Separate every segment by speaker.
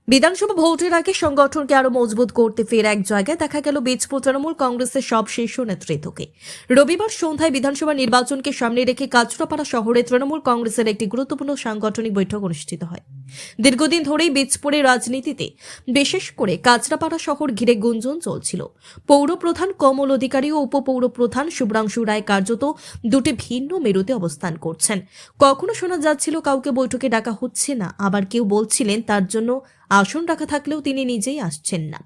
Speaker 1: বিধানসভা ভোটের আগে সংগঠনকে আরো মজবুত করতে ফের এক জায়গায় দেখা গেল বীজপুর তৃণমূল কংগ্রেসের সব শীর্ষ নেতৃত্বকে। রবিবার সন্ধ্যায় বিধানসভা নির্বাচনকে সামনে রেখে কাঁচরাপাড়া শহরে তৃণমূল কংগ্রেসের একটি গুরুত্বপূর্ণ সাংগঠনিক বৈঠক অনুষ্ঠিত হয়। দীর্ঘদিন ধরেই বীজপুরের রাজনীতিতে বিশেষ করে কাঁচরাপাড়া শহর ঘিরে গুঞ্জন চলছিল। পৌর প্রধান কমল অধিকারী ও উপপৌর প্রধান শুভ্রাংশু রায় কার্যত দুটি ভিন্ন মেরুতে অবস্থান করছেন। কখনো শোনা যাচ্ছিল কাউকে বৈঠকে ডাকা হচ্ছে না, আবার কেউ বলছিলেন তার জন্য আসন রাখা থাকলেও তিনি নিজেই আসছেন না।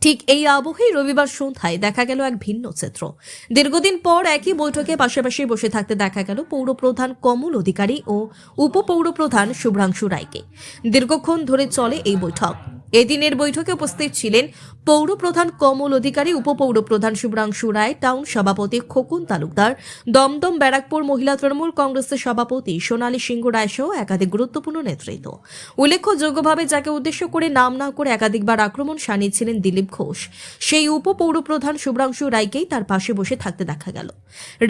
Speaker 1: ঠিক এই আবহেই রবিবার সন্ধ্যায় দেখা গেল এক ভিন্ন চিত্র। দীর্ঘদিন পর একই বৈঠকে পাশাপাশি বসে থাকতে দেখা গেল পৌর প্রধান কমল অধিকারী ও উপপৌর প্রধান শুভ্রাংশু রায়কে। দীর্ঘক্ষণ ধরে চলে এই বৈঠক। এদিনের বৈঠকে উপস্থিত ছিলেন পৌর প্রধান কমল অধিকারী, উপপৌর প্রধান শুভ্রাংশু রায়, টাউন সভাপতি খোকন তালুকদার, দমদম ব্যারাকপুর মহিলা তৃণমূল কংগ্রেসের সভাপতি সোনালী সিংহ রায় সহ একাধিক গুরুত্বপূর্ণ নেতৃত্ব। উল্লেখযোগ্যভাবে যাকে উদ্দেশ্য করে নাম না করে একাধিকবার আক্রমণ শানিয়েছিলেন দিলীপ ঘোষ, সেই উপপৌর প্রধান শুভ্রাংশু রায়কেই তার পাশে বসে থাকতে দেখা গেল।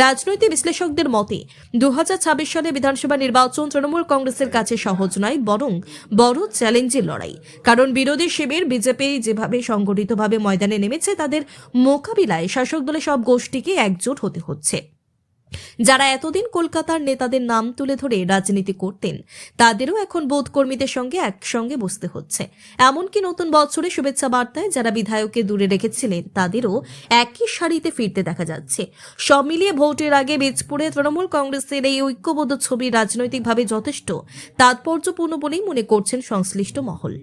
Speaker 1: রাজনৈতিক বিশ্লেষকদের মতে 2026 সালে বিধানসভা নির্বাচন তৃণমূল কংগ্রেসের কাছে সহজ নয়, বরং বড় চ্যালেঞ্জের লড়াই। কারণ বিরোধী শিবির বিজেপি যেভাবে সংগঠিতভাবে ময়দানে নেমেছে, তাদের মোকাবিলায় শাসক দলের সব গোষ্ঠীকে একজোট হতে হচ্ছে। যারা এতদিন কলকাতার নেতাদের নাম তুলে ধরে রাজনীতি করতেন, তাদেরও এখন বোধ কর্মীদের সঙ্গে একসঙ্গে বসতে হচ্ছে। এমনকি নতুন বছরে শুভেচ্ছা বার্তায় যারা বিধায়ককে দূরে রেখেছিলেন, তাদেরও একই সারিতে ফিরতে দেখা যাচ্ছে। সব মিলিয়ে ভোটের আগে বীজপুরে তৃণমূল কংগ্রেসের এই ঐক্যবদ্ধ ছবি রাজনৈতিকভাবে যথেষ্ট তাৎপর্যপূর্ণ বলেই মনে করছেন সংশ্লিষ্ট মহল।